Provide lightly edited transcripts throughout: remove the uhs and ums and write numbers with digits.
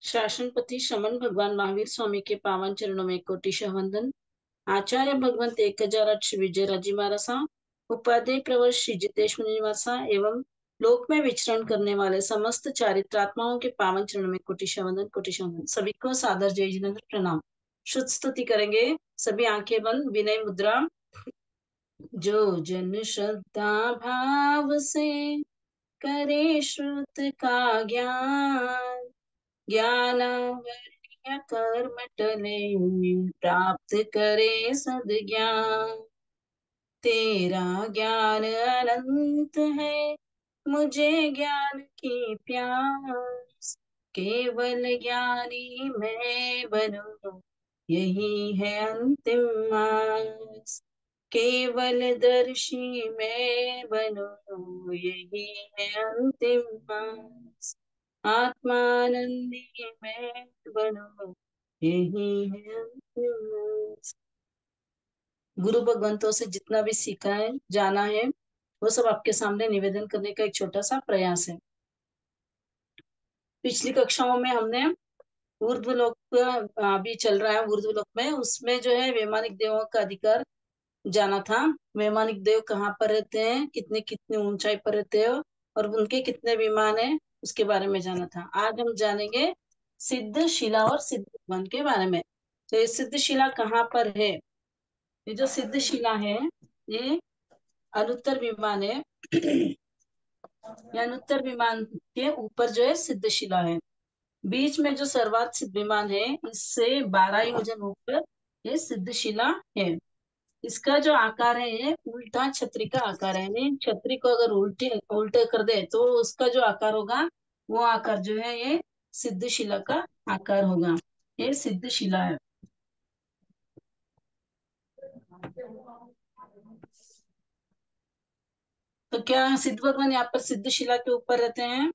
शासनपति श्रमण भगवान महावीर स्वामी के पावन चरणों में कोटिशः वंदन। आचार्य भगवंत 1008 श्री विजयराजी महाराजा, उपाध्याय प्रवर श्री जितेश मुनिवासा एवं लोक में विचरण करने वाले समस्त चारित्रात्माओं के पावन चरणों में कोटिशः वंदन, कोटिशः वंदन। सभी को सादर जय जिनेन्द्र प्रणाम। शुद्ध स्तुति करेंगे, सभी आंखें बंद, विनय मुद्रा। जो जन श्रद्धा भाव से करे श्रुत का ज्ञान, ज्ञानावरणीय कर्म टले, प्राप्त करे सद्ज्ञान। तेरा ज्ञान अनंत है, मुझे ज्ञान की प्यास। केवल ज्ञानी मैं बनूं, यही है अंतिम आस। केवल दर्शी मैं बनूं, यही है अंतिम आस। आत्मानंदी मैं बनूं, यही है अंतिम आस। गुरु भगवंतों से जितना भी सीखा है, जाना है, वो सब आपके सामने निवेदन करने का एक छोटा सा प्रयास है। पिछली कक्षाओं में हमने ऊर्ध्वलोक अभी चल रहा है, ऊर्ध्वलोक में उसमें जो है वैमानिक देवों का अधिकार जाना था। वैमानिक देव कहाँ पर रहते हैं, कितने कितने ऊंचाई पर रहते हैं और उनके कितने विमान है, उसके बारे में जाना था। आज हम जानेंगे सिद्ध शिला और सिद्ध भगवान के बारे में। तो ये सिद्ध शिला कहाँ पर है? ये जो सिद्ध शिला है, ये अनुत्तर विमान है। ये अनुत्तर विमान के ऊपर जो है सिद्ध शिला है। बीच में जो सर्वात सिद्ध विमान है, इससे 12 योजन ऊपर ये सिद्ध शिला है। इसका जो आकार है, ये उल्टा छतरी का आकार है। यानी छतरी को अगर उल्टे उल्टे कर दे तो उसका जो आकार होगा, वो आकार जो है ये सिद्ध शिला का आकार होगा। ये सिद्ध शिला है। तो क्या सिद्ध भगवान यहाँ पर सिद्ध शिला के ऊपर रहते हैं?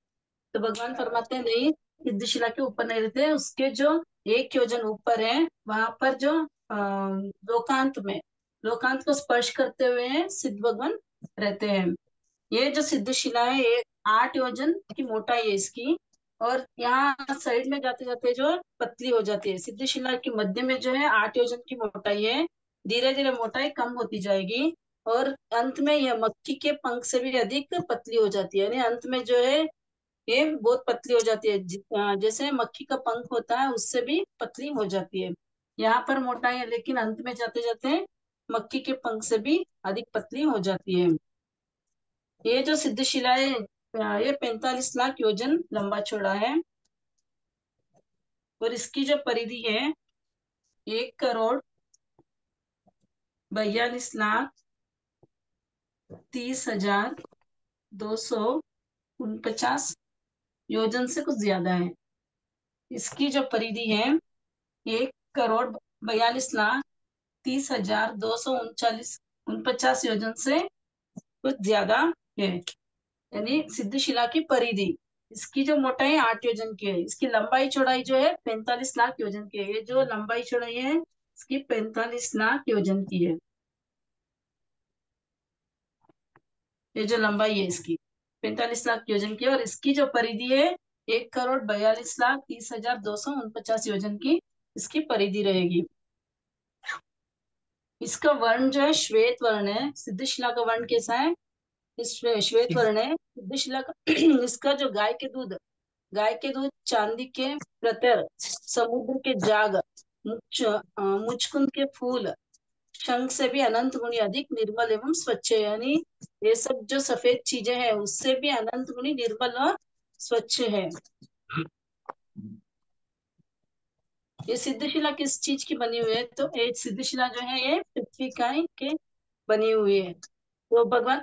तो भगवान फरमाते हैं नहीं, सिद्ध शिला के ऊपर नहीं रहते। उसके जो 1 योजन ऊपर है, वहां पर जो लोकांत में, लोकांत को स्पर्श करते हुए सिद्ध भगवान रहते हैं। ये जो सिद्ध शिला है, ये 8 योजन की मोटाई है इसकी। और यहाँ साइड में जाते जाते जो पतली हो जाती है। सिद्ध शिला की मध्य में जो है 8 योजन की मोटाई है। धीरे धीरे मोटाई कम होती जाएगी और अंत में यह मक्खी के पंख से भी अधिक पतली हो जाती है। यानी अंत में जो है ये बहुत पतली हो जाती है। जैसे मक्खी का पंख होता है, उससे भी पतली हो जाती है। यहाँ पर मोटाई है, लेकिन अंत में जाते जाते मक्खी के पंख से भी अधिक पतली हो जाती है। ये जो सिद्ध शिला है, ये 45 लाख योजन लंबा चौड़ा है। और इसकी जो परिधि है, 1,42,30,249 योजन से कुछ ज्यादा है। इसकी जो परिधि है, 1,42,30,249 योजन से कुछ ज्यादा है। यानी सिद्ध शिला की परिधि, इसकी जो मोटाई 8 योजन की है, इसकी लंबाई चौड़ाई जो है 45 लाख योजन की है। ये जो लंबाई चौड़ाई है, इसकी 45 लाख योजन की है। ये जो लंबाई है इसकी 45 लाख योजन की है। और इसकी जो परिधि है, 1,42,30,249 योजन की इसकी परिधि रहेगी। इसका वर्ण जो है श्वेत वर्ण है। सिद्ध शिला का वर्ण कैसा है? श्वेत वर्ण है सिद्ध शिला का। इसका जो गाय के दूध, चांदी के प्रतर, समुद्र के जाग, मुचकुंद के फूल, शंख से भी अनंत गुणी अधिक निर्मल एवं स्वच्छ है। यानी ये सब जो सफेद चीजें हैं, उससे भी अनंत गुणी निर्मल और स्वच्छ है। ये सिद्धशिला किस चीज की बनी हुई है? तो एक सिद्धशिला जो है, ये पृथ्वी काय के बनी हुई है। तो भगवान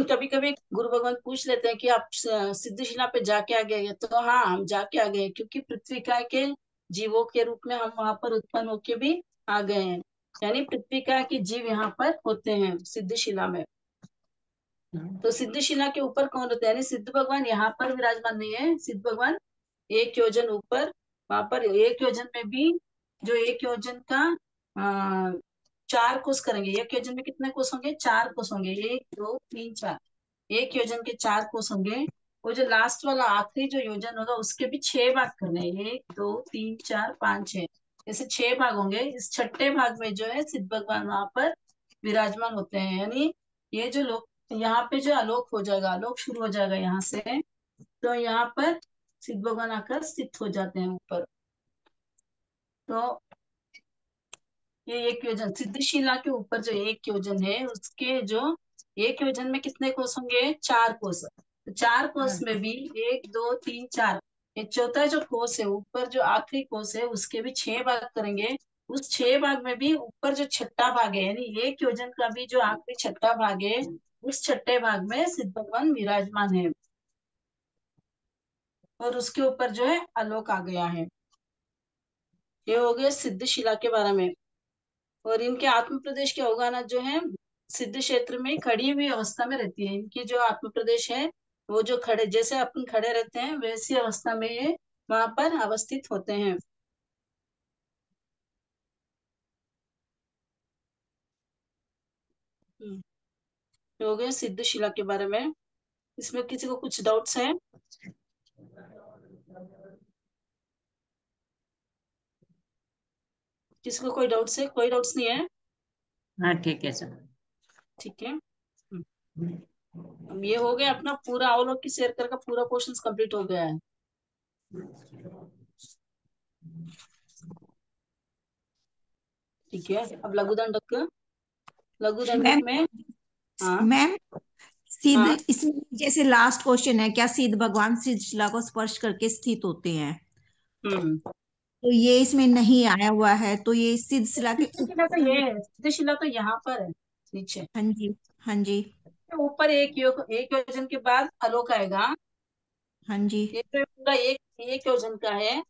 कभी कभी गुरु भगवान पूछ लेते हैं कि आप सिद्धशिला पे जाके आ गए? तो हाँ, हम जाके आ गए, क्योंकि पृथ्वी काय के जीवों के रूप में हम वहां पर उत्पन्न होके भी आ गए हैं। यानी पृथ्वी काय के जीव यहाँ पर होते हैं सिद्धशिला में। तो सिद्धशिला के ऊपर कौन रहते हैं? यानी सिद्ध भगवान यहाँ पर विराजमान नहीं है। सिद्ध भगवान 1 योजन ऊपर, वहां पर 1 योजन में भी जो 1 योजन का 4 कोस करेंगे। 1 योजन में कितने कोस होंगे? 4 कोस होंगे। 1, 2, 3, 4। 1 योजन के 4 कोस होंगे। वो जो लास्ट वाला आखिरी जो योजन होगा उसके भी 6 भाग करने हैं, 1 2 3 4 5 6, ऐसे 6 भाग होंगे। इस छठे भाग में जो है सिद्ध भगवान वहां पर विराजमान होते हैं, यानी ये जो लोग यहाँ पे जो आलोक हो जाएगा, आलोक शुरू हो जाएगा यहाँ से, तो यहाँ पर सिद्ध भगवान आकर स्थित हो जाते हैं ऊपर। तो ये एक योजन सिद्धशिला के ऊपर जो एक योजन है उसके जो एक योजन में कितने कोस होंगे, 4 कोस। तो 4 कोस में भी 1 2 3 4, ये चौथा जो कोस है ऊपर जो आखिरी कोस है उसके भी 6 भाग करेंगे। उस 6 भाग में भी ऊपर जो छठा भाग है, यानी एक योजन का भी जो आखिरी छठा भाग है, उस छठे भाग में सिद्ध भगवान विराजमान है और उसके ऊपर जो है आलोक आ गया है। ये हो गया सिद्धशिला के बारे में। और इनके आत्म प्रदेश के अवगाहना जो है सिद्ध क्षेत्र में खड़ी हुई अवस्था में रहती है। इनकी जो आत्म प्रदेश है वो जो खड़े, जैसे अपन खड़े रहते हैं वैसी अवस्था में ये वहां पर अवस्थित होते हैं। ये हो गया सिद्ध शिला के बारे में। इसमें किसी को कुछ डाउट्स है? किसी को कोई डाउट्स है? कोई डाउट्स नहीं है? हाँ ठीक है सर। ठीक है। अब ये हो गया अपना पूरा अवलोक की शेयर का पूरा क्वेश्चंस कंप्लीट हो गया है। ठीक है, अब लघु दंडक, लघु दंडक मैम में। हाँ मैम सिद्ध हाँ। इसमें जैसे लास्ट क्वेश्चन है, क्या सिद्ध भगवान सिद्ध शिला को स्पर्श करके स्थित होते हैं? हम्म। तो ये इसमें नहीं आया हुआ है, तो ये सिद्ध शिला के सिद्धशिला तो ये है, सिद्धशिला तो यहाँ पर है नीचे। हाँ जी, हाँ जी, तो ऊपर एक योजन के बाद आलोक आएगा। हाँ जी। ये तो पूरा एक योजन का है।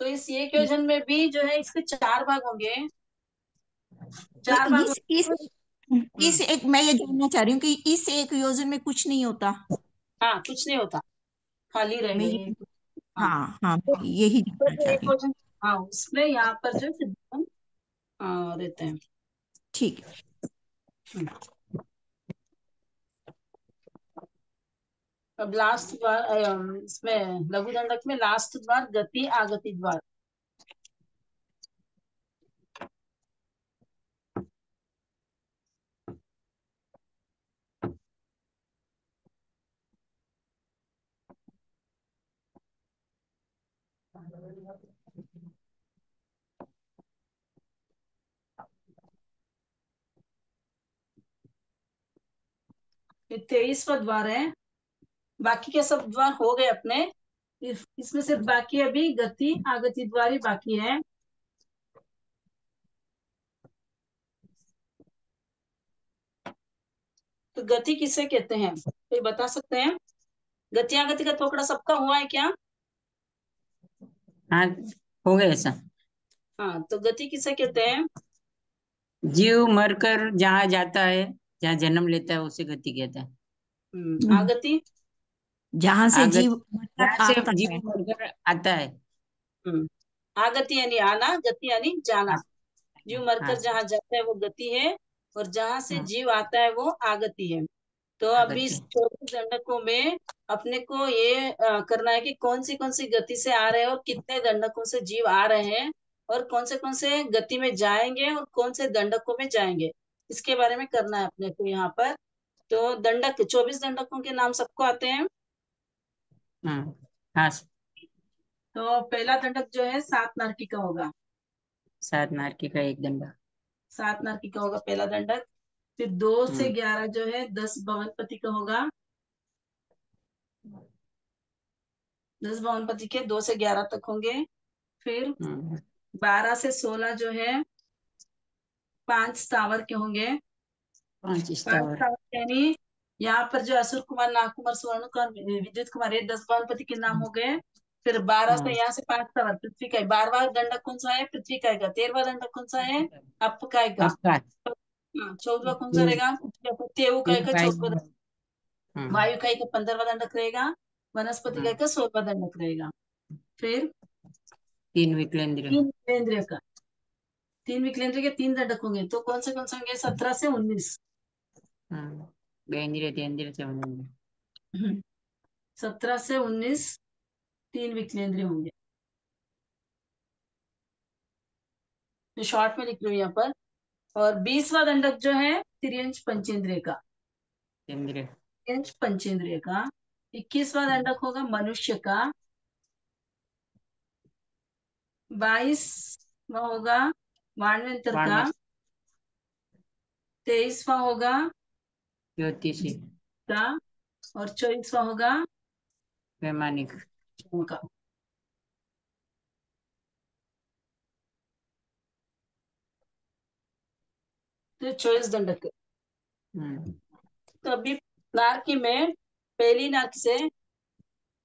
तो इस एक योजन में भी जो है इसके 4 भाग होंगे। तो 4 भाग इस एक मैं ये जानना चाह रही हूँ कि इस एक योजन में कुछ नहीं होता। हाँ, कुछ नहीं होता, खाली मैं रहेगा ये ये। हाँ। हाँ हाँ तो मैं यही तो जानना जो चाह एक रही हूँ। योजन, हाँ उसमें यहाँ पर जो सिद्ध रहते हैं। ठीक है। हम्म। अब लास्ट बार इसमें लघु दंडक में लास्ट बार गति आगति द्वार। ये 23वां द्वार है। बाकी के सब द्वार हो गए अपने। इसमें सिर्फ बाकी अभी गति आगति द्वार ही बाकी है। तो गति किसे कहते हैं, कोई बता सकते हैं? गति आगति का थोड़ा सबका हुआ है क्या? हाँ हो गया सर। हाँ, तो गति किसे कहते हैं? जीव मरकर जहाँ जाता है, जहाँ जन्म लेता है, उसे गति कहता है। आगति। जहां से आगत जीव मतलब जहाँ से आता है। जीव मरकर आता है। हम्म आगति यानी आना, गति यानी जाना। हाँ जीव हाँ मरकर सर। जहाँ जाता है वो गति है, और जहां से हाँ जीव आता है वो आगति है। तो अभी आगत इस है। 24 दंडकों में अपने को ये करना है कि कौन सी गति से आ रहे हैं और कितने दंडकों से जीव आ रहे हैं, और कौन से गति में जाएंगे और कौन से दंडकों में जाएंगे, इसके बारे में करना है अपने को यहाँ पर। तो दंडक 24 दंडकों के नाम सबको आते हैं। हाँ हाँ सर। तो पहला दंडक जो है 7 नारकी का होगा। 7 नारकी का एक दंडा। 7 नारकी का होगा पहला दंडक। फिर 2 से 11 जो है 10 भवनपति का होगा। 10 भवनपति के 2 से 11 तक होंगे। फिर हम्म, 12 से 16 जो है 5 स्थावर के होंगे। 5 पांच स्थावर। स्थावर यानी यहाँ पर जो असुर कुमार, नाग कुमार, स्वर्ण कुमार, विद्युत कुमार, ये 10 भवनपति के नाम हो गए। फिर 12 से हाँ यहाँ से 5 स्थावर पृथ्वी का है। 12वां दंडक कौन सा है? पृथ्वी का है। 13वां दंडक कौन सा है? आपका है। आपका। 14वां कौन सा देव रहेगा? तेऊ का देव है। का एक 14वां। हाँ वायु का एक 15वां दंडक रहेगा। वनस्पति का हाँ। एक 16वां दंडक रहेगा। फिर 3 विकलेंद्र। 3 विकलेंद्रिय का, 3 विकलेंद्रिय के 3 दंडक होंगे। तो कौन से होंगे? 17 से 19। हाँ। 2 इंद्रिय 3 इंद्रिय 7 इंद्रिय। 17 से 19 3 विकलेंद्रिय होंगे। तो शॉर्ट में लिख रही हूँ यहाँ पर। और 20वां दंडक जो है तिर्यंच पंचेंद्रिय का, इंद्रिय। तिर्यंच पंचेंद्रिय का। 21वां दंडक होगा मनुष्य का। 22वां होगा वाणवेंतर का। 23वां होगा ज्योतिषी का। और 24वां होगा वैमानिक। उनका। तो 24 दंडक। तो अभी नारकी में पहली नारकी से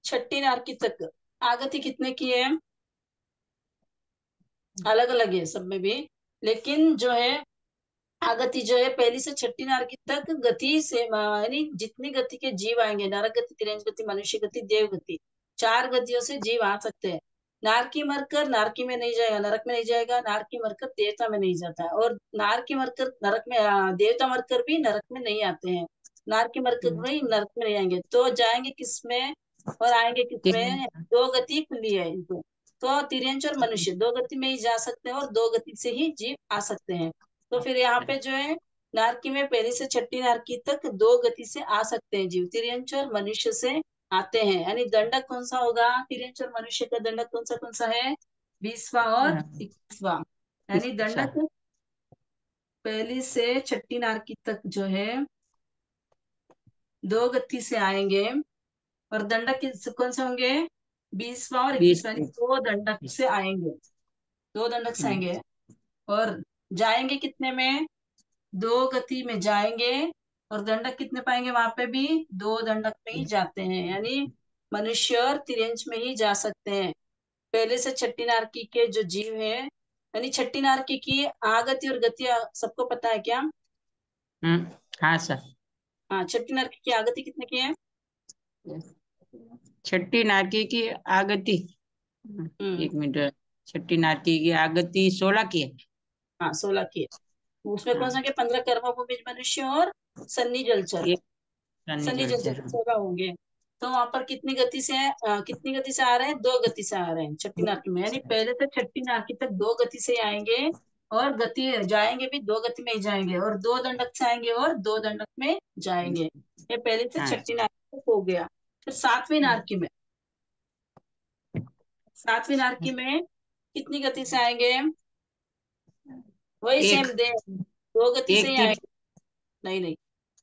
छठी नारकी तक आगति कितने की है? अलग अलग है सब में भी, लेकिन जो है आगति जो है पहली से छठी नारकी तक गति से यानी जितनी गति के जीव आएंगे, नरक गति, तिर्यंच गति, मनुष्य गति, देव गति, 4 गतियों से जीव आ सकते हैं। नारकी मरकर नारकी में नहीं जाएगा, नरक में नहीं जाएगा। नारकी मरकर देवता में नहीं जाता है। और नारकी मरकर नरक में देवता मरकर भी नरक में नहीं आते हैं। नारकी मरकर भी नरक में नहीं आएंगे। तो जाएंगे किसमें और आएंगे किसमें? 2 गति खुली है इनको। तो तिर्यंच और मनुष्य 2 गति में ही जा सकते हैं और 2 गति से ही जीव आ सकते हैं। तो फिर यहाँ पे जो है नारकी में पहली से छठी नारकी तक 2 गति से आ सकते हैं जीव, तिर्यंच और मनुष्य से आते हैं। यानी दंडक कौन सा होगा? तिर्यंच और मनुष्य का दंडक कौन सा है? 20वां और 21वां। यानी दंडक पहली से छठी नारकी तक जो है 2 गति से आएंगे। और दंडक कौन से होंगे? 20वां और 21वां, यानी 2 दंडक से आएंगे। 2 दंडक से आएंगे। और जाएंगे कितने में? 2 गति में जाएंगे। और दंडक कितने पाएंगे? वहां पे भी 2 दंडक में ही जाते हैं। यानी मनुष्य और तिर्यंच में ही जा सकते हैं। पहले से छठी नारकी के जो जीव है, यानी छठी नारकी की आगति और गति सबको पता है क्या? हाँ सर। हाँ, छठी नारकी की आगति कितने की है? छठी नारकी की आगति, एक मिनट, छठी नारकी की आगति 16 की है। हाँ, 16 की है। उसमें कौन सा के 15 कर्मभूमि मनुष्य और सन्नी जलचर। एक सन्नी जलचर 16 होंगे। तो वहां पर कितनी गति से कितनी गति से आ रहे हैं? 2 गति से आ रहे हैं छठी नारकी में। यानी पहले से छठी नारकी तक 2 गति से आएंगे। और गति जाएंगे भी 2 गति में ही जाएंगे। और 2 दंडक से आएंगे और 2 दंडक में जाएंगे। ये पहले से छठी नारकी तक हो गया। फिर 7वीं नारकी में, 7वीं नारकी में कितनी गति से आएंगे? वही एक सेम दे 2 गति से एक ही तीर। आएंगे। नहीं नहीं,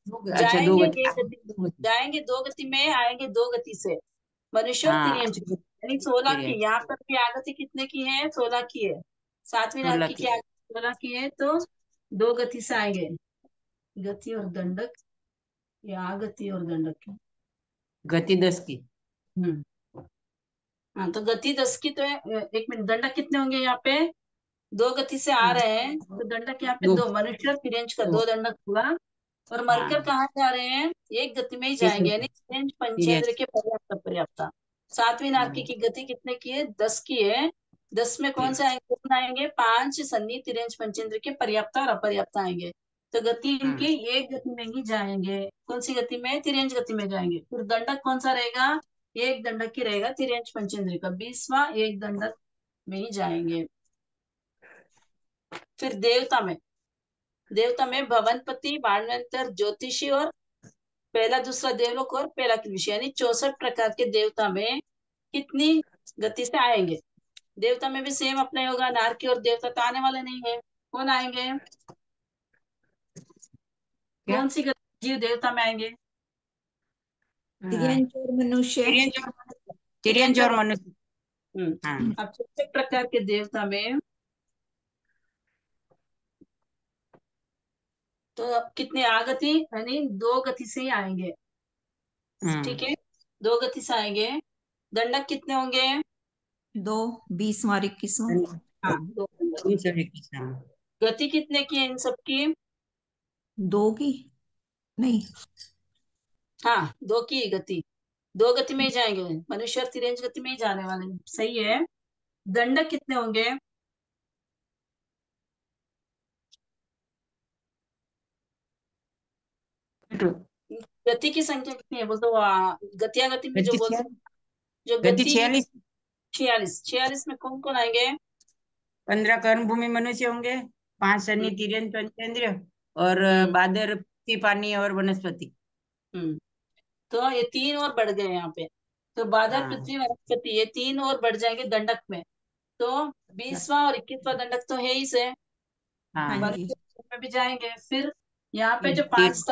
अच्छा, 2 जाएंगे गति। एक गति, जाएंगे 2 गति में, आएंगे 2 गति से। मनुष्य और हाँ, तिर्यंच की, यानी 16 की। तिर्यंच। यहाँ पर भी आगति कितने की है? 16 की है। 7वीं 16 नारकी की। की आगति 16 की है। तो 2 गति से आएंगे। गति और दंडक, या आगति और दंडक की। गति 10 की। हाँ, तो गति 10 की तो है। एक मिनट, दंडक कितने होंगे यहाँ पे? 2 गति से आ रहे हैं तो दंडक यहाँ पे 2, मनुष्य और तिर्यंच का 2 दंडक हुआ। और मरकर कहाँ जा रहे हैं? एक गति में ही जाएंगे। यानी तिर्यंच पंचेंद्र के पर्याप्त पर्याप्त। 7वीं नारकी की गति कितने की है? 10 की है। 10 में कौन से आएंगे? कौन आएंगे? 5 सन्नी, तिर्यंच पंचेंद्र के पर्याप्त और अपर्याप्त आएंगे। तो गति इनकी एक गति में ही जाएंगे। कौन सी गति में? तिर्यंच गति में जाएंगे। फिर दंडक कौन सा रहेगा? एक दंडक ही रहेगा तिर्यंच पंचेंद्र का, 20वां एक दंडक में ही जाएंगे। फिर देवता में भवनपति, बाणवंतर, ज्योतिषी और पहला दूसरा देवलोक और पहला कृषि, यानी 64 प्रकार के देवता में कितनी गति से आएंगे? देवता में भी सेम अपना होगा। नारकी और देवता तो आने वाले नहीं है। कौन आएंगे? कौन सी गति जीव देवता में आएंगे? तिर्यंच और मनुष्य। तिर्यंच और मनुष्य। अब 64 प्रकार के देवता में तो अब कितने आगति, यानी 2 गति से ही आएंगे। ठीक है, 2 गति से आएंगे। दंडक कितने होंगे? 2, 20वां और 21वां। हाँ, 2 दंडक। गति कितने की है इन सबकी? 2 की नहीं। हाँ, 2 की गति। 2 गति में ही जाएंगे। मनुष्य और तिर्यंच गति में ही जाने वाले। सही है। दंडक कितने होंगे? गति की संख्या कितनी है बोल तो गति में जो गति बोल जो गति गति की 46। 46। 46 में कौन कौन आएंगे? 15 कर्मभूमि मनुष्य होंगे, 5 हम्म, शनि तिर्यन पंचेंद्रिय और हम्म, बादर पृथ्वी पानी और वनस्पति। हम्म। तो ये 3 और बढ़ गए यहाँ पे। तो बादल हाँ पृथ्वी वनस्पति ये 3 और बढ़ जाएंगे दंडक में। तो 20वां और 21वां दंडक तो है ही से, हाँ हाँ जी। मनुष्य में भी जाएंगे। फिर यहाँ पे जो तिर 5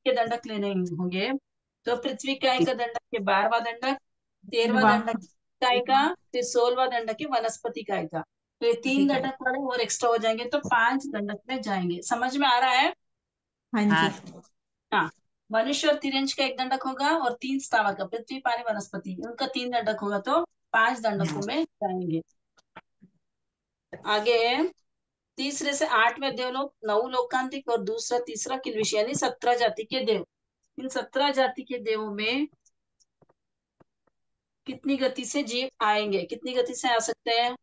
के दंडक लेने होंगे। तो पृथ्वी काय तिर का दंडक के 12वां दंडक, 13वां वाह। दंडक काय का, फिर 16वां दंडक है वनस्पति काय का। तो ये 3 ठीक है। दंडक वाले और एक्स्ट्रा हो जाएंगे तो 5 दंडक में जाएंगे। समझ में आ रहा है? हाँ हाँ जी। हाँ। मनुष्य और तिरंज का 1 दंडक होगा और 3 स्थावर का पृथ्वी पानी वनस्पति उनका 3 दंडक होगा तो 5 दंडकों में जाएंगे। आगे तीसरे से 8वें देवलोक नवलोकांतिक और दूसरा तीसरा किल्विष यानी 17 जाति के देव। इन 17 जाति के देवों में कितनी गति से जीव आएंगे, कितनी गति से आ सकते हैं?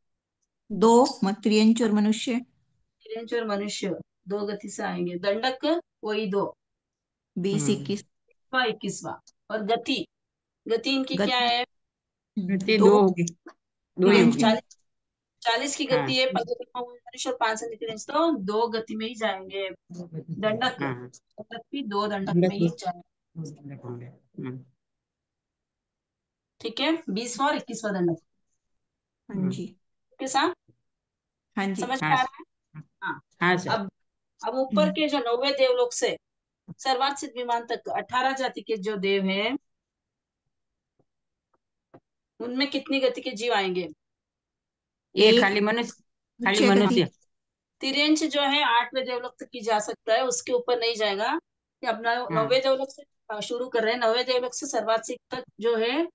2 त्रियंच और मनुष्य। तिरंज और मनुष्य 2 गति से आएंगे। दंडक वही 2, 20 हम्म। 21। 21वां। और गति, गति इनकी क्या गति है? गति 2 दो होगी, 2 ही त्रियंच होगी। की। 40 की हाँ गति है, 15 मनुष्य और 5 तिरंज तो 2 गति में ही जाएंगे। दंडक, हाँ दंडक भी 2 दंडक में दंडक ही जाएंगे। होंगे। ठीक है, 20वां और 21वां दंडक हाँ जी। के साथ हाँ जी। समझ में हाँ आ रहा है? हाँ। हाँ सर। अब ऊपर के जो 9वें देवलोक से सर्वात सिद्ध विमान तक 18 जाति के जो देव हैं उनमें कितनी गति के जीव आएंगे? ये एक खाली मनुष्य, खाली निश्चय गति। मनुष्य। तिर्यंच जो है 8वें देवलोक तक की जा सकता है, उसके ऊपर नहीं जाएगा। ये अपना हाँ 9वें देवलोक से शुरू कर रहे हैं। 9वें देवलोक से सर्वात सिद्ध तक जो है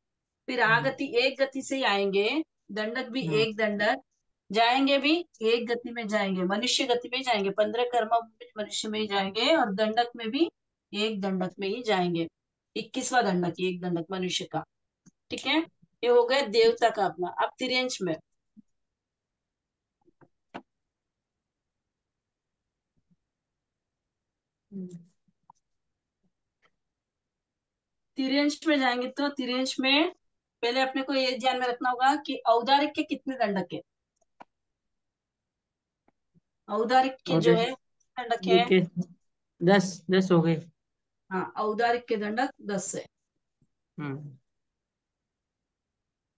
फिर आगति एक गति से ही आएंगे। दंडक भी हाँ एक दंडक जाएंगे भी एक गति में जाएंगे, मनुष्य गति में ही जाएंगे। 15 कर्म मनुष्य में ही जाएंगे और दंडक में भी एक दंडक में ही जाएंगे। 21वां दंडक एक दंडक मनुष्य का। ठीक है, ये हो गया देवता का अपना। अब तिर्यंच में, तिर्यंच में जाएंगे तो तिर्यंच में पहले अपने को ये ध्यान में रखना होगा कि औदारिक के कितने दंडक है। औदारिक के और जो है दंडक है। देखिए 10 हो गए। हाँ, औदारिक के दंडक 10 है। हम्म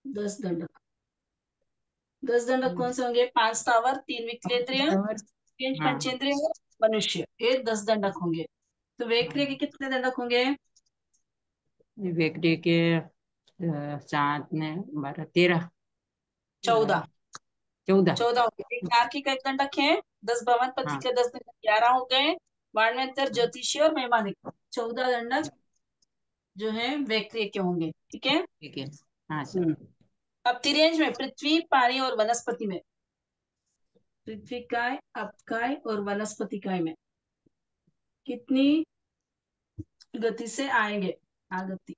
10 दंडक। 10 दंडक कौन से होंगे? 5 स्थावर, 3 विकलेंद्रिय, 5 हाँ पंचेंद्रिय और मनुष्य, ये 10 दंडक होंगे। तो वेक्रिय के कितने दंडक होंगे? व्यक्ति के 7 ने 12 13 14। 14। 14 हो गए। एक नारकी का 1 दंडक है। 10 भवन पति हाँ का 10 दंडक 11 हो गए। बाणवेंतर, ज्योतिषी और मेहमानिक 14 दंडक जो है वेक्रिय के होंगे। ठीक है। ठीक है। हाँ सर। हम्म। अब तिर्यंज में पृथ्वी पानी और वनस्पति में, पृथ्वी काय, अपकाय और वनस्पति काय में कितनी गति से आएंगे? आगति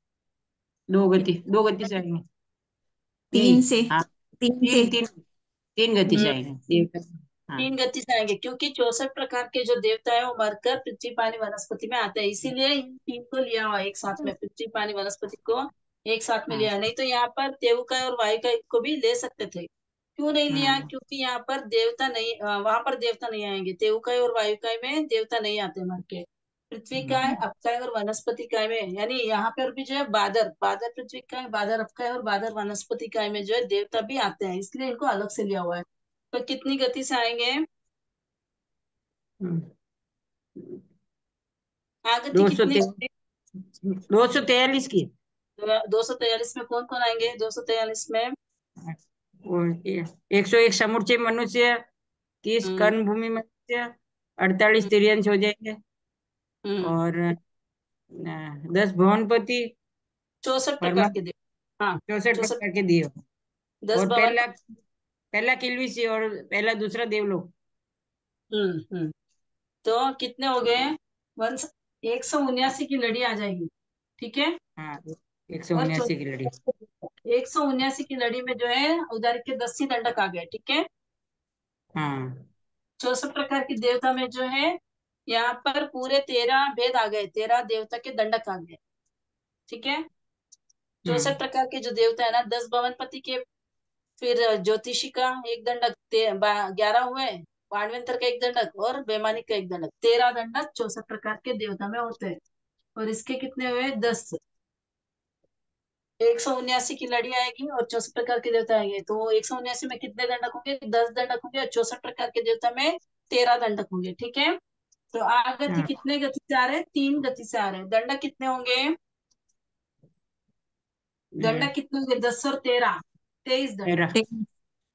2 गति से आएंगे। 3 नहीं से। हाँ 3 से। 3 गति से हम्म, आएंगे एक। हाँ 3 गति से आएंगे क्योंकि 64 प्रकार के जो देवता है वो मरकर पृथ्वी पानी वनस्पति में आते हैं, इसीलिए इन 3 को लिया हुआ एक साथ में, पृथ्वी पानी वनस्पति को एक साथ में हाँ लिया। नहीं तो यहाँ पर तेवुकाय और वायुकाय को भी ले सकते थे। क्यों नहीं लिया? हाँ क्योंकि यहाँ पर देवता नहीं, वहां पर देवता नहीं आएंगे। तेवुकाय और वायुकाय में देवता नहीं आते मर के। पृथ्वी काय, अपकाय और वनस्पति काय में, यानी यहाँ पर भी जो है बादर, बादर पृथ्वी काय, बादर अपकाय और बादर वनस्पति काय में जो है देवता भी आते हैं, इसलिए इनको अलग से लिया हुआ है। तो कितनी गति से आएंगे? आगति दो सौ कितनी? 243 की। 243 में कौन कौन आएंगे? 243 में और 101 समुच्चय मनुष्य, 30 हम्म, कर्ण भूमि मनुष्य, 48 तिर्यंश हो जाएंगे हम्म, और 10 भुवनपति 64 प्रकार के परमात्मा, देव। हाँ, 64 64। प्रकार के दिए। 10 और भवन। पहला पहला किल्विसी और पहला दूसरा देवलोक। हम्म। तो कितने हो गए? वन 179 की लड़ी आ जाएगी। ठीक है। हाँ 179 की लड़ी। और 179 की लड़ी में जो है उधर के 10 ही दंडक आ गए। ठीक है। हाँ 64 प्रकार के देवता में जो है यहाँ पर पूरे 13 भेद आ गए, 13 देवता के दंडक आ गए। ठीक है, 64 प्रकार के जो देवता है ना, 10 भवनपति के, फिर ज्योतिषी का एक दंडक, 11 हुए, पाणवेंतर का एक दंडक और वैमानिक का एक दंडक, 13 दंडक 64 प्रकार के देवता में होते हैं। और इसके कितने हुए? 10। 179 की लड़ी आएगी और 64 प्रकार के देवता आएंगे, तो 179 में कितने दंडक होंगे? 10 दंडक होंगे, और 64 प्रकार के देवता में 13 दंडक होंगे। ठीक है, तो आगति कितने गति से आ रहे हैं? 3 गति से आ रहे हैं। दंडक कितने होंगे? दंडक कितने होंगे? 10 और 13, 23 दंडक।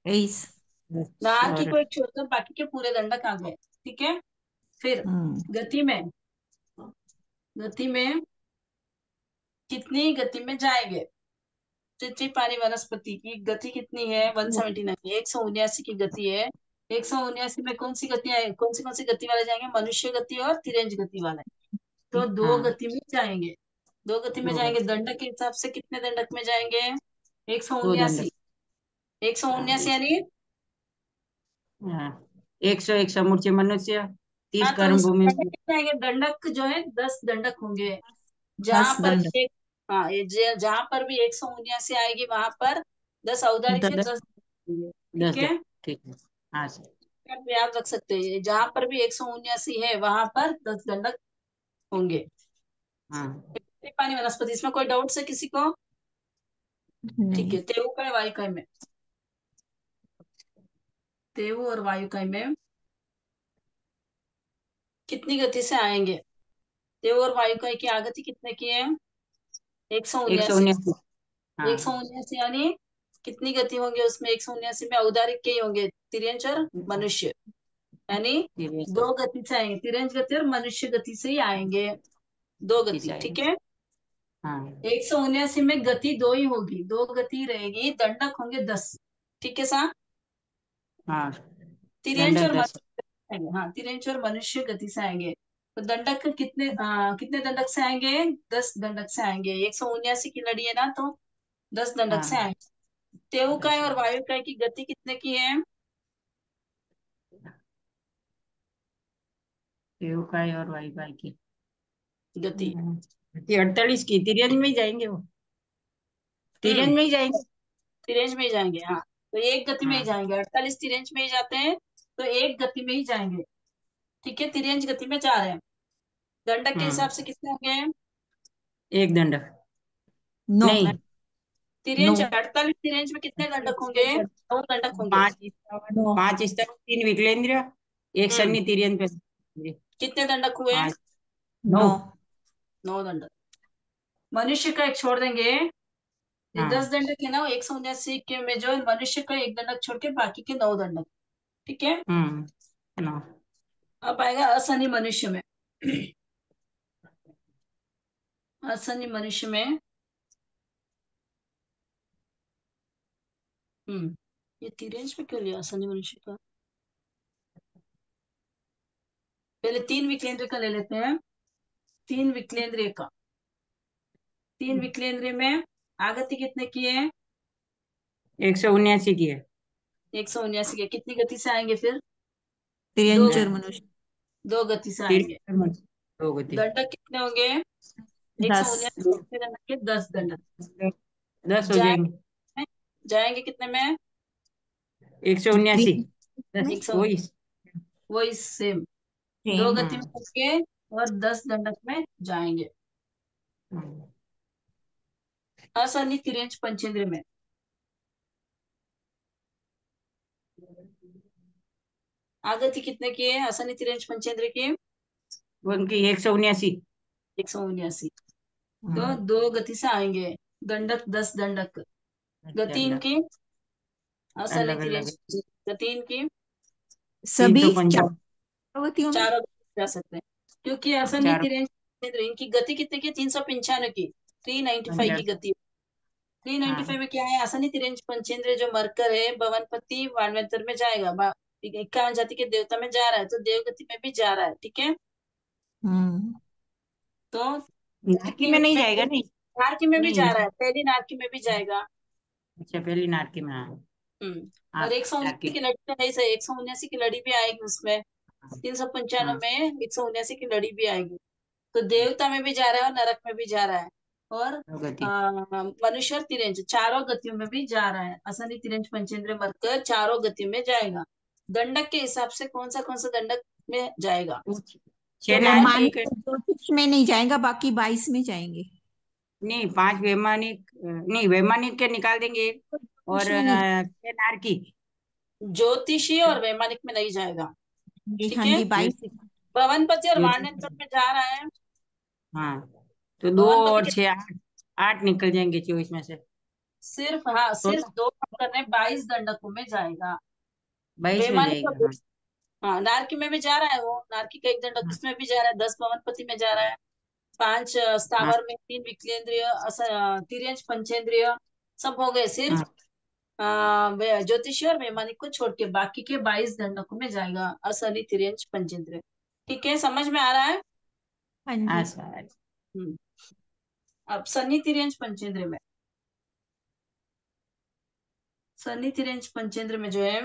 23। नार की को एक छोड़कर बाकी के पूरे दंडक आ गए। ठीक है, फिर गति में, गति में कितनी गति में जाएंगे? पृथ्वी पानी वनस्पति की गति कितनी है? 179, 179 की गति है। 179 में कौन सी गतियां है? कौन सी गति वाले जाएंगे? मनुष्य गति और तिरंज गति वाले। तो 2 गति में जाएंगे, 2 गति में जाएंगे। दंडक के हिसाब से कितने दंडक में जाएंगे? 179, 179 यानी 101 समूचे मनुष्य, 30 हाँ, तो कर्म उसमें भूमि। दंडक कितने आएंगे? दंडक जो है 10 दंडक होंगे। जहां 10 पर दंड। एक, हाँ, जहां पर भी 179 आएगी वहां पर 10 औदारिक है, 10 होंगे। ठीक 10 है, ठीक है। हाँ सर। आप याद रख सकते हैं, जहां पर भी 179 है वहां पर 10 दंडक होंगे। हाँ पानी वनस्पति, इसमें कोई डाउट है किसी को? ठीक नहीं। है, तेऊ का वायुकाय में, तेऊ और वायुकाय में कितनी गति से आएंगे? तेऊ और वायुकाय की आगति कितने की है? 179। 179। हाँ 179 यानी कितनी गति होंगे उसमें? 179 में औदारिक के ही होंगे, तिर्यंच और मनुष्य, यानी ये 2 गति से आएंगे। तिरंज गति और मनुष्य गति से ही आएंगे, 2 किस गति। ठीक आएगा। है, हाँ 179 में गति 2 ही होगी, 2 गति रहेगी, दंडक होंगे 10। ठीक है साहब, हाँ तिरंज दंडक और 10। मनुष्य आएंगे। हाँ, तिरंज और मनुष्य गति से आएंगे। तो दंडक कितने कितने दंडक से आएंगे? 10 दंडक से आएंगे। 179 की लड़ी है ना, तो 10 दंडक से हाँ आएंगे। तेऊकाय 10 और वायुकाय की गति कितने की है? काय और वाई काय की गति 48 की। तिरंज में ही जाएंगे वो, तिरंज हम्म में ही जाएंगे। तिरंज में ही जाएंगे। हाँ, तो एक गति में ही हाँ जाएंगे। 48 तिरंज में ही जाते हैं, तो एक गति में ही जाएंगे। ठीक है, तिरंज गति में जा रहे हैं। दंडक के हिसाब से कितने होंगे? एक दंडक। नो। नहीं नो। तिरंज, 48 तिरंज में कितने दंडक होंगे? 9 दंडक होंगे। 5 नो। 5 स्तंभ, 3 विकलेंद्र, एक हम्म सन्नी तिरंज पे। कितने दंडक हुए? 5 9। नो। 9 दंडक। मनुष्य का एक छोड़ देंगे, ये 10 हाँ दंडक है ना, 179 के में जो मनुष्य का एक दंडक छोड़ के बाकी के 9 दंडक। ठीक है, 9। अब आएगा असनी मनुष्य में। असनी मनुष्य में ये तिरंज में क्यों लिया असनी मनुष्य का? पहले 3 विकलेंद्र का ले लेते हैं। 3 विकलेंद्रिय का, 3 विकलेंद्रिय में आगति कितने की है? 179 की है। 179 के कितनी गति से आएंगे फिर? 2 तिरंचर गति, मनुष्य। 2 गति से आएंगे। तिरंज दो गति। दंडक कितने होंगे? 10। 179 दंडक के 10 दंडक। 10 हो जाएंगे। जाएंगे, जाएंगे कितने में? 179। 10 एक सौ वही। वही सेम, 2 सेम। गति में होंगे और 10 दंडक में जाएंगे। असनी तिरंज पंचेंद्र में आगति कितने की है? असनी तिरंज पंचेंद्र की उनकी 179। 179। तो 2 गति से आएंगे, दंडक 10 दंडक। गति अलग इनकी, असनी अलग अलग। तिरंज, गति इनकी सभी 350। 4 गतियों में। चारों जा सकते हैं, क्योंकि असनी चार तिरंज पंचेंद्र इनकी गति कितने की? 395 की, 395 की 50। गति। 395 हाँ में क्या है? असनी तिरंज पंचेंद्र जो मरकर है भवनपति वानवेंतर में जाएगा, 51 जाति के देवता में जा रहा है, तो देवगति में भी जा रहा है। ठीक है, हम्म तो नारकी कितनी में गति नहीं में? जाएगा नहीं। नारकी में भी नहीं जा रहा है, पहली नारकी में भी जाएगा। अच्छा पहली नारकी में। हाँ हम्म हाँ और 179 नारकी। की लड़ी तो नहीं सही, 179 की लड़ी भी आएगी उसमें। 395 हाँ में 179 की लड़ी भी आएगी। तो देवता में भी जा रहा है और नरक में भी जा रहा है, और गति। मनुष्य और तिरंज चारों गतियों में भी जा रहा है। असनी तिरंज पंचेंद्रिय मरकर चारों गतियों में जाएगा। दंडक के हिसाब से कौन सा दंडक में जाएगा? तो छह नारकी न्याय वैमानिक एक, ज्योतिष में नहीं जाएगा, बाकी 22 में जाएंगे। नहीं 5 वैमानिक, नहीं वैमानिक के निकाल देंगे एक, और ज्योतिष में नहीं 6 नारकी। ज्योतिषी और वैमानिक में नहीं जाएगा। जाएंगे। ठीक हाँ है। जी, 22। भवनपति और ज्योतिष, वाणिज्य में जा रहा है। हाँ तो 2 भवनपति और के 6 8, 8 निकल जाएंगे 24 में से। सिर्फ, हाँ, सिर्फ टोटल दो करने 22 दंडकों में जाएगा। 22 में वैमानिक जाएगा। और, हाँ, नारकी में भी जा रहा है वो, नारकी का एक दंडक हाँ उसमें भी जा रहा है, 10 भवनपति में जा रहा है, 5 हाँ स्थावर में, 3 विकलेंद्रिय, तिर्यंच पंचेंद्रिय, सब हो गए। सिर्फ हाँ ज्योतिषी और वैमानिक को छोड़ के बाकी के 22 दंडकों में जाएगा असली तिर्यंच पंचेंद्रिय। ठीक है, समझ में आ रहा है? हाँ हाँ जी। सर। हम्म। अब सन्नी तिर्यंच पंचेंद्रिय में, सन्नी तिर्यंच पंचेंद्र में जो है,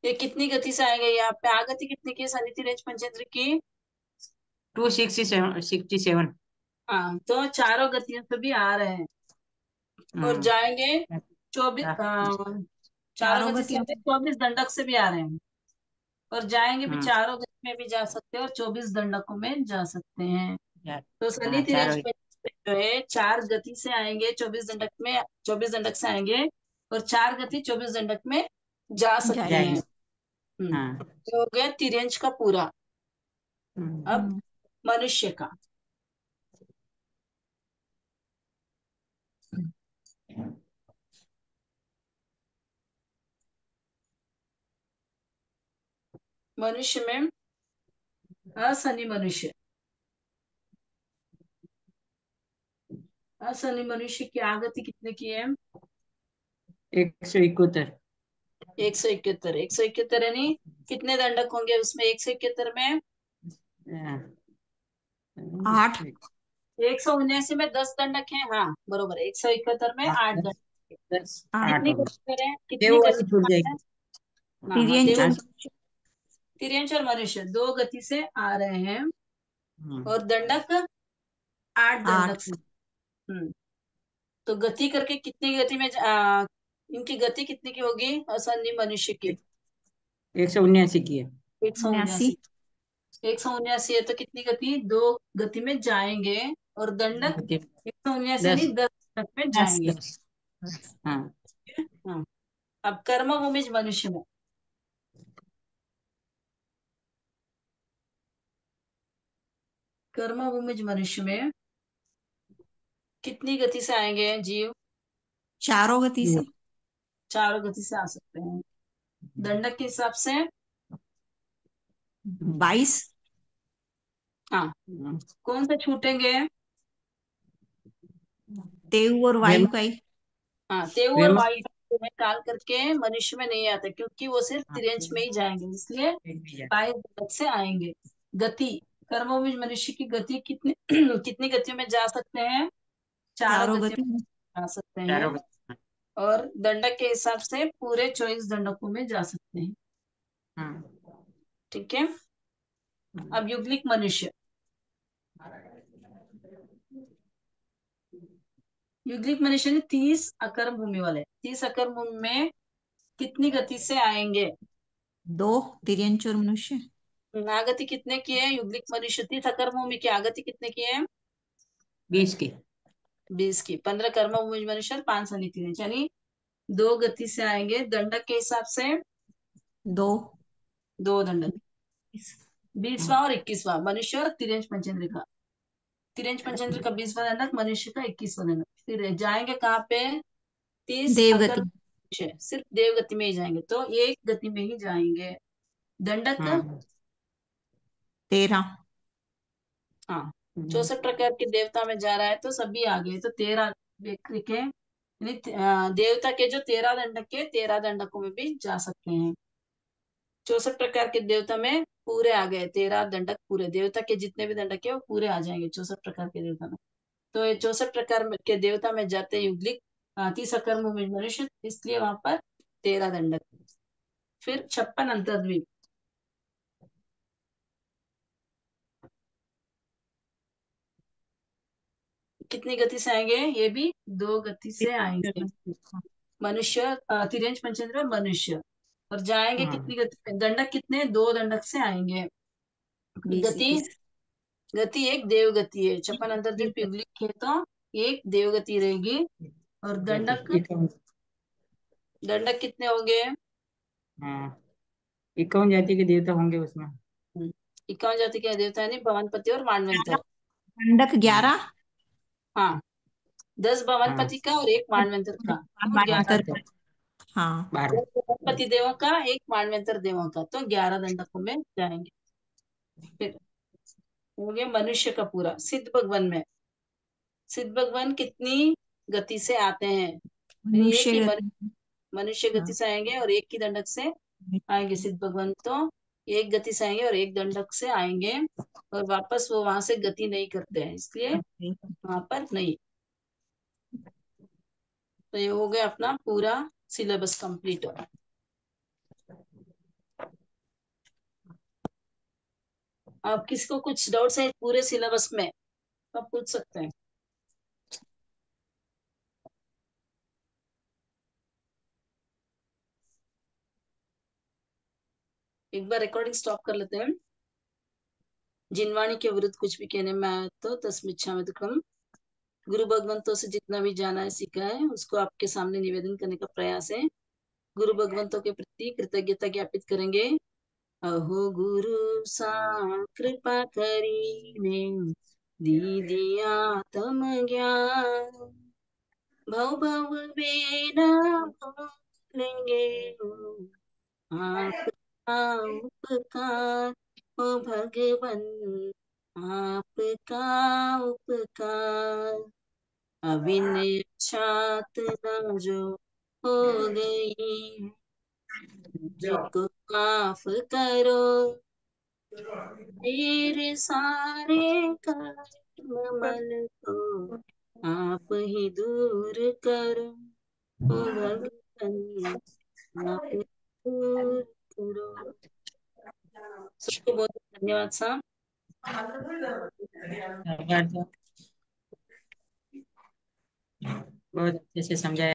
ये कितनी गति से आएगा? यहाँ पे आगति कितनी की है सन्नी तिर्यंच पंचेंद्र की? 267। हाँ, तो चारों गतियों से भी आ रहे हैं और हम्म। जाएंगे 24, चारों चारों गति से गतियों आते हैं, 24 दंडक से भी आ रहे हैं और जाएंगे भी, हम्म। चारों गति में भी जा सकते हैं और 24 दंडकों में जा सकते हैं। तो सनी हाँ तिरंज चारों। पे जो है 4 गति से आएंगे 24 दंडक में, 24 दंडक से आएंगे और 4 गति 24 दंडक में जा सकते हैं। जाएंगे। जाएंगे। हाँ। तो हो गया तिरंज का पूरा। अब हम्म। हम्म। मनुष्य का, मनुष्य में असनी मनुष्य, असनी मनुष्य की आगति कितने की है? 171। 171। 171 यानी कितने दंडक होंगे उसमें 171 में? 8। 179 में 10 दंडक है, हाँ बरोबर, 171 में 8 10, दंडक। 8 कितनी हो गए। गति करें, ये कितनी वो गति वाली छूट है? जाएगी। हाँ हाँ, तिर्यंच और तिर्यंच और मनुष्य 2 गति से आ रहे हैं हम्म। और दंडक 8 दंडक 8। से। हम्म। तो गति करके कितनी गति में इनकी गति कितनी की होगी असन्नी मनुष्य की? 179 की है। 79। 179। 179 है तो कितनी गति, 2 गति में जाएंगे और दंडक 179 10, नहीं 10 दंडक में 10, जाएंगे। 10। हाँ। हाँ। अब कर्म भूमिज मनुष्य में, कर्म भूमिज मनुष्य में कितनी गति से आएंगे जीव? चारों गति से। चारों गति से आ सकते हैं। दंडक के हिसाब से, 22। हाँ, कौन से छूटेंगे? देव और वायु वेमा, का ही। हाँ, तेऊ और वेमा वायु में काल करके मनुष्य में नहीं आते क्योंकि वो सिर्फ हाँ, तिरंज में ही जाएंगे, इसलिए एक भी जाए। 22 दंडक से आएंगे। गति, कर्मभुज मनुष्य की गति कितनी कितनी गतियों में जा सकते हैं? चारों चारों गतियों गति में। में जा सकते चारों हैं का। और दंडक के हिसाब से पूरे 24 दंडकों में जा सकते हैं। हाँ। ठीक है। अब युग्लिक मनुष्य, युग्लिक मनुष्य ने 30 अकर्म भूमि वाले, 30 अकर्म भूमि में कितनी गति से आएंगे? 2 तिर्यंच और मनुष्य। आगति कितने की है युग्लिक मनुष्य? 30 अकर्म भूमि की आगति कितने की है? 20 की। 20 की। 15 कर्म भूमि मनुष्य, 5 सनी, यानी 2 गति से आएंगे। दंडक के हिसाब से 2। 2 दंडक, 20वां और 21वां मनुष्य और तिरंज पंचेंद्र का। तिरंज पंचेंद्र का 20वां दंडक, मनुष्य का 21वां दंडक। फिर जाएंगे कहाँ पे? 30 देव अकर्म गति। मनुष्य, सिर्फ देव गति में ही जाएंगे, तो एक गति में ही जाएंगे। दंडक, हाँ। 13। हाँ, 64 प्रकार के देवता में जा रहा है तो सभी आ गए, तो 13 व्यक्ति के, यानी देवता के जो 13 दंडक के 13 दंडकों में भी जा सकते हैं। 64 प्रकार के देवता में पूरे आ गए, 13 दंडक पूरे, देवता के जितने भी दंडक है वो पूरे आ जाएंगे 64 प्रकार के देवता में। तो ये 64 प्रकार के देवता में जाते युग्लिक 30 अकर्म में मनुष्य, इसलिए वहां पर 13 दंडक। फिर 56 अंतर्द्वीप। कितनी गति से आएंगे? ये भी 2 गति से आएंगे। मनुष्य, तिर्यंश पंचेंद्र मनुष्य। और जाएंगे कितनी गति में? दंडक कितने? 2 दंडक से आएंगे। 20 गति, गति एक देव गति है। 56 अंतर्द्वीप युगलिक है तो एक देव गति रहेगी। और दंडक, दंडक कितने होंगे? हाँ, 51 जाति के देवता होंगे उसमें। 51 जाति के देवता है, भवनपति और मानवंतर। दंडक 11। हाँ, 10 हाँ, भवनपति का और 1 मानवंतर का, तो 11। मानवंतर। हाँ 12। 10 भवनपति देवों का, 1 मानवंतर देवों का, तो 11 दंडकों में जाएंगे। फिर हो गया मनुष्य का पूरा। सिद्ध भगवान में, सिद्ध भगवान कितनी गति से आते हैं? एक ही मनुष्य। मनुष्य गति हाँ, से आएंगे और एक ही दंडक से आएंगे। सिद्ध भगवान तो एक गति से आएंगे और एक दंडक से आएंगे, और वापस वो वहां से गति नहीं करते हैं, इसलिए वहां पर नहीं। तो ये हो गया अपना पूरा सिलेबस कंप्लीट। आप किसको कुछ डाउट्स है पूरे सिलेबस में, तो आप पूछ सकते हैं। एक बार रिकॉर्डिंग स्टॉप कर लेते हैं। जिनवाणी के विरुद्ध कुछ भी कहने में आया तो तस्मिच्छामि दुक्कड़म। गुरु भगवंतों से जितना भी जाना है सीखा है उसको आपके सामने निवेदन करने का प्रयास है। गुरु भगवंतों के प्रति कृतज्ञता ज्ञापित करेंगे। अहो गुरु सा कृपा करीने दीदिया तम ज्ञान। भव भव बेना भूलेंगे आपका उपकार। ओ भगवन आपका उपकार। अभिनय छात न जो हो गई, मुझको माफ करो। मेरे सारे कर्म मल को आप ही दूर करो। ओ भगवन आप दूर करो। सबको बहुत धन्यवाद साहब। बहुत अच्छे से समझाया।